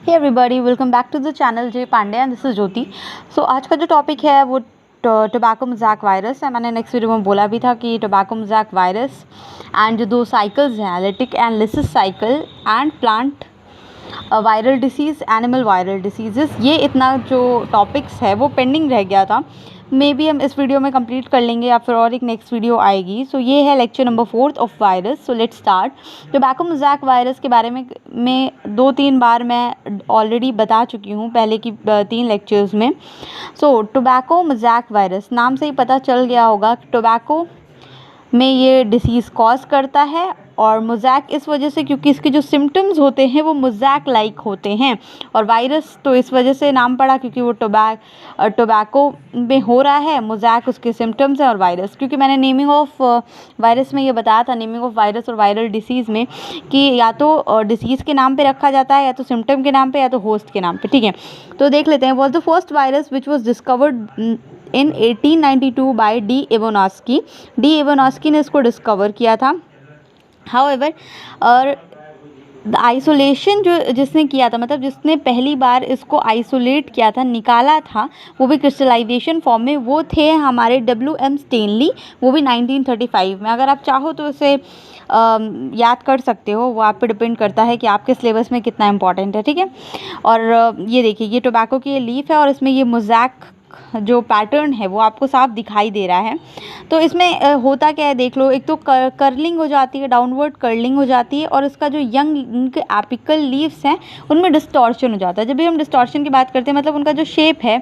Hey everybody, welcome back to the channel J Pandey and this is Jyoti. So आज का जो topic है वो टोबैको मोज़ैक वायरस है। मैंने नेक्स्ट वीडियो में बोला भी था कि टोबैको मोज़ैक वायरस एंड जो दो साइकिल्स हैं, lytic and lysis cycle and plant viral disease, animal viral diseases, ये इतना जो टॉपिक्स है वो पेंडिंग रह गया था। मे बी हम इस वीडियो में कंप्लीट कर लेंगे या फिर और एक नेक्स्ट वीडियो आएगी। सो ये है lecture number 4 of virus. So let's start. Tobacco mosaic virus के बारे में 2-3 बार मैं ऑलरेडी बता चुकी हूँ पहले की 3 लेक्चर्स में। सो टोबैको मोज़ैक वायरस नाम से ही पता चल गया होगा कि टोबैको में ये डिसीज़ कॉज करता है, और मोज़ैक इस वजह से क्योंकि इसके जो सिम्टम्स होते हैं वो मोज़ैक लाइक होते हैं, और वायरस तो इस वजह से नाम पड़ा क्योंकि वो टोबैको में हो रहा है, मोज़ैक उसके सिम्टम्स हैं, और वायरस क्योंकि मैंने नेमिंग ऑफ वायरस में ये बताया था, नेमिंग ऑफ वायरस और वायरल डिसीज़ में, कि या तो डिसीज़ के नाम पे रखा जाता है, या तो सिम्टम के नाम पे, या तो होस्ट के नाम पे। ठीक है, तो देख लेते हैं। Was the first virus which was discovered in 1892 by D Ivanovsky. D Ivanovsky ने इसको डिस्कवर किया था। हाउएवर, और द आइसोलेशन जो जिसने किया था, मतलब जिसने पहली बार इसको आइसोलेट किया था, निकाला था, वो भी क्रिस्टलाइजेशन फॉर्म में, वो थे हमारे WM स्टेनली, वो भी 1935 में। अगर आप चाहो तो इसे याद कर सकते हो, वो आप पे डिपेंड करता है कि आपके सिलेबस में कितना इंपॉर्टेंट है। ठीक है, और ये देखिए, ये टोबैको की लीफ है और इसमें ये मोज़ैक जो पैटर्न है वो आपको साफ दिखाई दे रहा है। तो इसमें होता क्या है देख लो। एक तो कर्लिंग हो जाती है, डाउनवर्ड कर्लिंग हो जाती है, और इसका जो यंग एपिकल लीव्स हैं उनमें डिस्टॉर्शन हो जाता है। जब भी हम डिस्टॉर्शन की बात करते हैं, मतलब उनका जो शेप है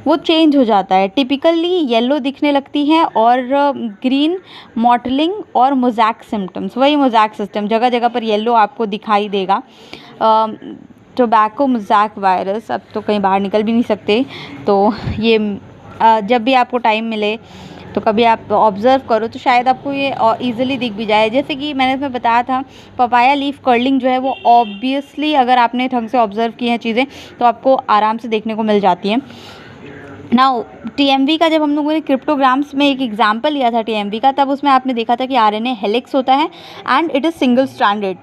वो चेंज हो जाता है। टिपिकली येलो दिखने लगती हैं, और ग्रीन मॉटलिंग और मोज़ैक सिम्टम्स, वही मोज़ैक सिस्टम, जगह जगह पर येलो आपको दिखाई देगा। टोबैको मोज़ैक वायरस, अब तो कहीं बाहर निकल भी नहीं सकते, तो ये जब भी आपको टाइम मिले तो कभी आप ऑब्ज़र्व करो तो शायद आपको ये ईज़िली दिख भी जाए। जैसे कि मैंने इसमें बताया था, पपाया लीफ कर्लिंग जो है वो ऑब्वियसली अगर आपने ढंग से ऑब्ज़र्व की हैं चीज़ें तो आपको आराम से देखने को मिल जाती हैं। नाउ TMV का जब हम लोगों ने क्रिप्टोग्राम्स में एक एग्जाम्पल लिया था TMV का, तब उसमें आपने देखा था कि RNA हेलिक्स होता है and it is single stranded.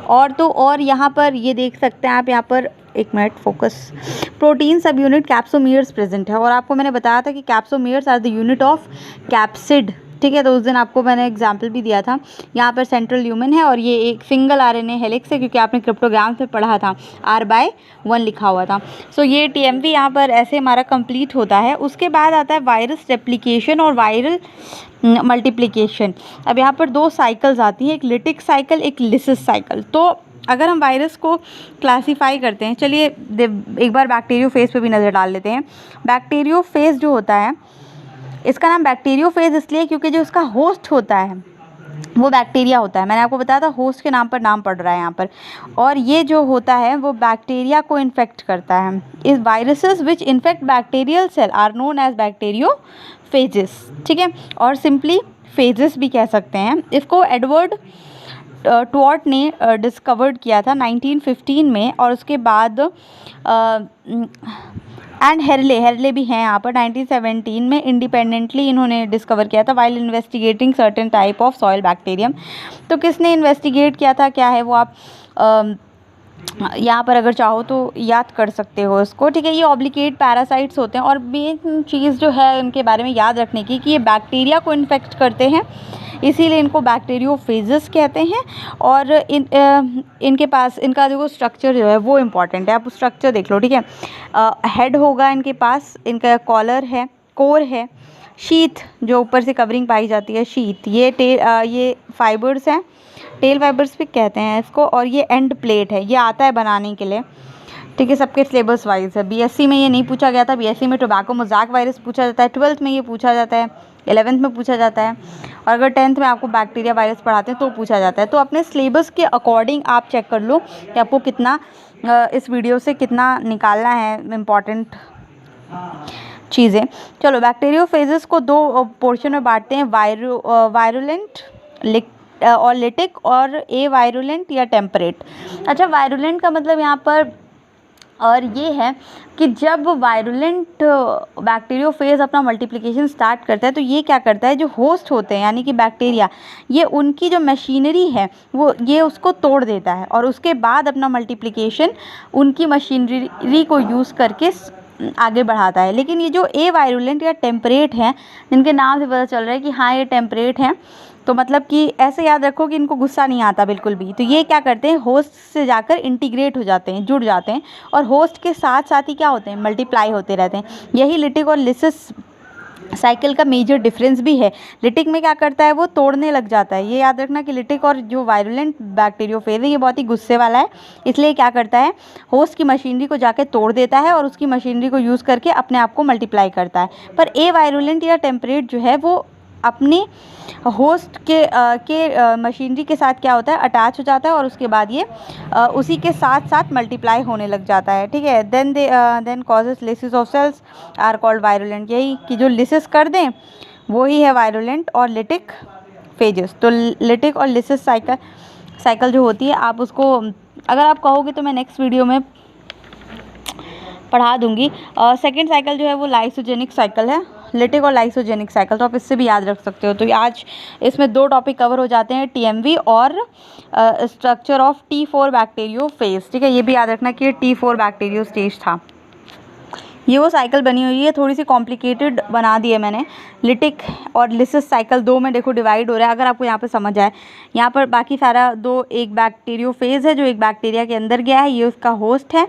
और तो और यहाँ पर ये देख सकते हैं आप, यहाँ पर एक minute focus, protein sub unit capsomeres present है, और आपको मैंने बताया था कि capsomeres are the unit of capsid. ठीक है, तो उस दिन आपको मैंने एग्जाम्पल भी दिया था। यहाँ पर सेंट्रल ल्यूमेन है, और ये एक सिंगल RNA हेलिक्स है, क्योंकि आपने क्रिप्टोग्राम्स में पढ़ा था R/1 लिखा हुआ था। सो ये TMV यहाँ पर ऐसे हमारा कंप्लीट होता है। उसके बाद आता है वायरस रेप्लिकेशन और वायरल मल्टीप्लिकेशन। अब यहाँ पर 2 साइकिल्स आती हैं, एक लिटिक साइकिल, एक लिसिस साइकिल। तो अगर हम वायरस को क्लासीफाई करते हैं, चलिए एक बार बैक्टीरियोफेज पे भी नज़र डाल लेते हैं। बैक्टीरियोफेज जो होता है, इसका नाम बैक्टीरियोफेज इसलिए क्योंकि जो उसका होस्ट होता है वो बैक्टीरिया होता है। मैंने आपको बताया था होस्ट के नाम पर नाम पड़ रहा है यहाँ पर, और ये जो होता है वो बैक्टीरिया को इन्फेक्ट करता है। These viruses which infect bacterial cell are known as bacteriophages. ठीक है, और सिंपली फेजेस भी कह सकते हैं। इसको एडवर्ड ट्वॉर्ट ने डिस्कवर्ड किया था 1915 में, और उसके बाद एंड हेरले भी हैं यहाँ पर 1917 में यहाँ इन्होंने डिस्कवर किया था while investigating certain type of soil bacterium. तो किसने इन्वेस्टिगेट किया था, क्या है वो आप यहाँ पर अगर चाहो तो याद कर सकते हो इसको। ठीक है, ये ऑब्लिकेट पैरासाइट्स होते हैं, और मेन चीज़ जो है इनके बारे में याद रखने की कि ये बैक्टीरिया को इन्फेक्ट करते हैं, इसीलिए इनको बैक्टीरियोफेजेस कहते हैं। और इनके पास इनका जो स्ट्रक्चर जो है वो इम्पॉर्टेंट है। आप स्ट्रक्चर देख लो। ठीक है, हेड होगा इनके पास, इनका कॉलर है, कोर है, शीथ जो ऊपर से कवरिंग पाई जाती है, शीथ, ये फाइबर्स हैं, टेल फाइबर्स भी कहते हैं इसको, और ये एंड प्लेट है, ये आता है बनाने के लिए। ठीक है, सबके सिलेबस वाइज है। BSc में ये नहीं पूछा गया था, BSc में टोबैको मोज़ैक वायरस पूछा जाता है, 12th में ये पूछा जाता है, 11th में पूछा जाता है, और अगर 10th में आपको बैक्टीरिया वायरस पढ़ाते हैं तो पूछा जाता है। तो अपने सिलेबस के अकॉर्डिंग आप चेक कर लो कि आपको कितना इस वीडियो से कितना निकालना है इम्पॉर्टेंट चीज़ें। चलो, बैक्टीरियोफेजेस को 2 पोर्शन में बांटते हैं, वायरुलेंट और लिटिक, और ए वायरुलेंट या टेम्परेट। अच्छा, वायरुलेंट का मतलब यहाँ पर और ये है कि जब वायरुलेंट बैक्टीरियोफेज अपना मल्टीप्लिकेशन स्टार्ट करता है तो ये क्या करता है, जो होस्ट होते हैं यानी कि बैक्टीरिया, ये उनकी जो मशीनरी है वो ये उसको तोड़ देता है और उसके बाद अपना मल्टीप्लिकेशन उनकी मशीनरी को यूज़ करके आगे बढ़ाता है। लेकिन ये जो ए वायरुलेंट या टेम्परेट हैं, जिनके नाम से पता चल रहा है कि हाँ ये टेम्परेट हैं, तो मतलब कि ऐसे याद रखो कि इनको गुस्सा नहीं आता बिल्कुल भी। तो ये क्या करते हैं, होस्ट से जाकर इंटीग्रेट हो जाते हैं, जुड़ जाते हैं और होस्ट के साथ साथ ही क्या होते हैं, मल्टीप्लाई होते रहते हैं। यही लिटिक और लिसिस साइकिल का मेजर डिफरेंस भी है। लिटिक में क्या करता है, वो तोड़ने लग जाता है। ये याद रखना कि लिटिक और जो वायरुलेंट बैक्टीरियोफेज है ये बहुत ही गुस्से वाला है, इसलिए क्या करता है, होस्ट की मशीनरी को जाके तोड़ देता है और उसकी मशीनरी को यूज़ करके अपने आप को मल्टीप्लाई करता है। पर ए वायरुलेंट या टेम्परेट जो है वो अपने होस्ट के मशीनरी के साथ क्या होता है, अटैच हो जाता है और उसके बाद ये उसी के साथ साथ मल्टीप्लाई होने लग जाता है। ठीक है, then causes lysis of cells are called virulent. यही कि जो लिसिस कर दें वो ही है वायरुलेंट और लिटिक फेजेस। तो लिटिक और लिसिस साइकिल जो होती है, आप उसको अगर आप कहोगे तो मैं नेक्स्ट वीडियो में पढ़ा दूंगी। सेकेंड साइकिल जो है वो लाइसोजेनिक साइकिल है, लिटिक और लाइसोजेनिक साइकिल, तो आप इससे भी याद रख सकते हो। तो आज इसमें 2 टॉपिक कवर हो जाते हैं, टीएमवी और स्ट्रक्चर ऑफ T4 बैक्टीरियोफेज। ठीक है, ये भी याद रखना कि T4 बैक्टीरियो स्टेज था। ये वो साइकिल बनी हुई है, थोड़ी सी कॉम्प्लिकेटेड बना दी है मैंने। लिटिक और लिसिस साइकिल 2 में देखो डिवाइड हो रहा है, अगर आपको यहाँ पर समझ आए। यहाँ पर बाकी सारा 2 एक बैक्टीरियोफेज है जो एक बैक्टीरिया के अंदर गया है, ये उसका होस्ट है,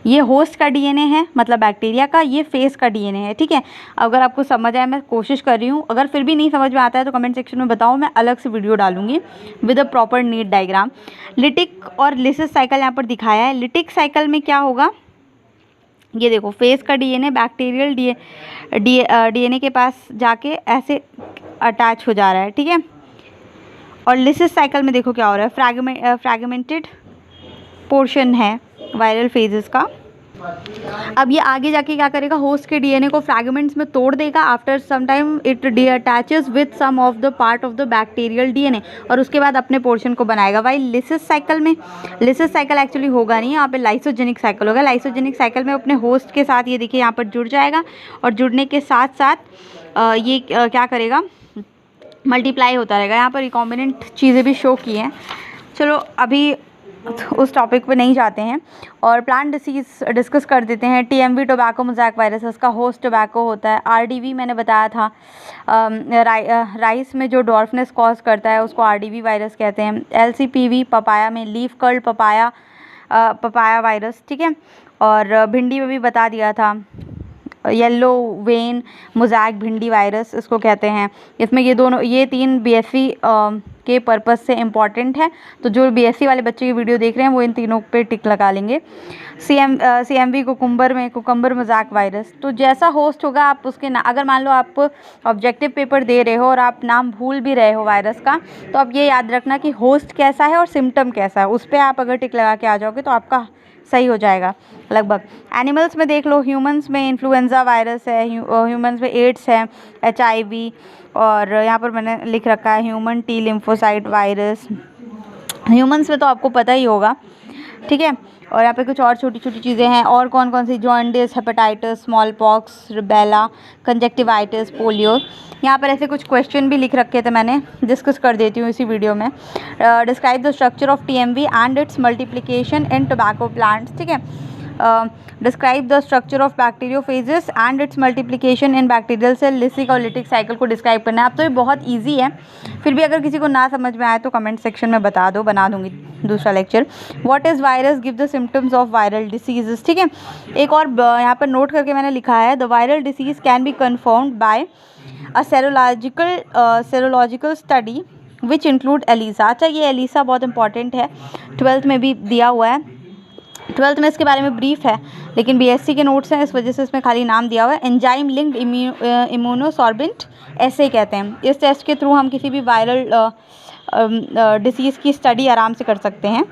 ये होस्ट का डीएनए है मतलब बैक्टीरिया का, ये फेस का डीएनए है। ठीक है, अगर आपको समझ आए, मैं कोशिश कर रही हूँ, अगर फिर भी नहीं समझ में आता है तो कमेंट सेक्शन में बताओ, मैं अलग से वीडियो डालूंगी with a proper NEET diagram. Lytic और लिसिस साइकिल यहाँ पर दिखाया है। लिटिक साइकिल में क्या होगा, ये देखो फेस का डीएनए बैक्टीरियल डीएनए के पास जाके ऐसे अटैच हो जा रहा है। ठीक है, और लिसिस साइकिल में देखो क्या हो रहा है, फ्रैगमेंटेड पोर्शन है वायरल फेजेस का। अब ये आगे जाके क्या करेगा, होस्ट के डीएनए को फ्रैगमेंट्स में तोड़ देगा। After some time it attaches with some of the part of the bacterial DNA और उसके बाद अपने पोर्शन को बनाएगा। वाइल लिसिस साइकिल में, लिसिस साइकिल एक्चुअली होगा नहीं, यहाँ पे लाइसोजेनिक साइकिल होगा। लाइसोजेनिक साइकिल में अपने होस्ट के साथ ये देखिए यहाँ पर जुड़ जाएगा और जुड़ने के साथ साथ ये क्या करेगा, मल्टीप्लाई होता रहेगा। यहाँ पर रिकॉम्बिनेंट चीज़ें भी शो की हैं। चलो अभी उस टॉपिक पे नहीं जाते हैं और प्लांट डिसीज़ डिस्कस कर देते हैं। टीएमवी टोबैको मोज़ैक वायरस, इसका होस्ट टोबैको होता है। आरडीवी मैंने बताया था, राइस में जो डॉर्फनेस कॉज करता है उसको आरडीवी वायरस कहते हैं। एलसीपीवी पपाया में लीफ कर्ल पपाया वायरस। ठीक है, और भिंडी में भी बता दिया था, येलो वेन मोज़ैक भिंडी वायरस इसको कहते हैं। इसमें ये 3 बीएससी के पर्पज़ से इम्पॉर्टेंट है, तो जो बीएससी वाले बच्चे की वीडियो देख रहे हैं वो इन तीनों पे टिक लगा लेंगे। सीएमवी कुकुम्बर में कुकुम्बर मोज़ैक वायरस, तो जैसा होस्ट होगा आप उसके अगर मान लो आप ऑब्जेक्टिव पेपर दे रहे हो और आप नाम भूल भी रहे हो वायरस का, तो आप ये याद रखना कि होस्ट कैसा है और सिम्टम कैसा है, उस पर आप अगर टिक लगा के आ जाओगे तो आपका सही हो जाएगा लगभग। एनिमल्स में देख लो, ह्यूमंस में इन्फ्लुएंजा वायरस है, ह्यूमंस में एड्स है, एचआईवी, और यहाँ पर मैंने लिख रखा है human T lymphocyte virus. Humans में तो आपको पता ही होगा। ठीक है, और यहाँ पे कुछ और छोटी छोटी चीज़ें हैं, और कौन कौन सी, jaundice, hepatitis, smallpox, rubella, conjunctivitis, polio. यहाँ पर ऐसे कुछ क्वेश्चन भी लिख रखे थे, मैंने डिस्कस कर देती हूँ इसी वीडियो में। Describe the structure of TMV and its multiplication in tobacco plants. ठीक है, describe the structure of bacteriophages and its multiplication in bacterial cell. लिसिक और लिटिक साइकिल को डिस्क्राइब करना है। अब तो ये बहुत ईजी है, फिर भी अगर किसी को ना समझ में आए तो कमेंट सेक्शन में बता दो, बना दूंगी दूसरा lecture. What is virus, give the symptoms of viral diseases. ठीक है, एक और यहाँ पर नोट करके मैंने लिखा है, the viral disease can be confirmed by a serological study which include ELISA. अच्छा, ये एलिसा बहुत इंपॉर्टेंट है, 12th में भी दिया हुआ है। 12th में इसके बारे में ब्रीफ है, लेकिन बीएससी के नोट्स हैं इस वजह से इसमें खाली नाम दिया हुआ है। एंजाइम लिंक्ड इम्यूनोसॉर्बेंट ऐसे कहते हैं। इस टेस्ट के थ्रू हम किसी भी वायरल डिसीज़ की स्टडी आराम से कर सकते हैं।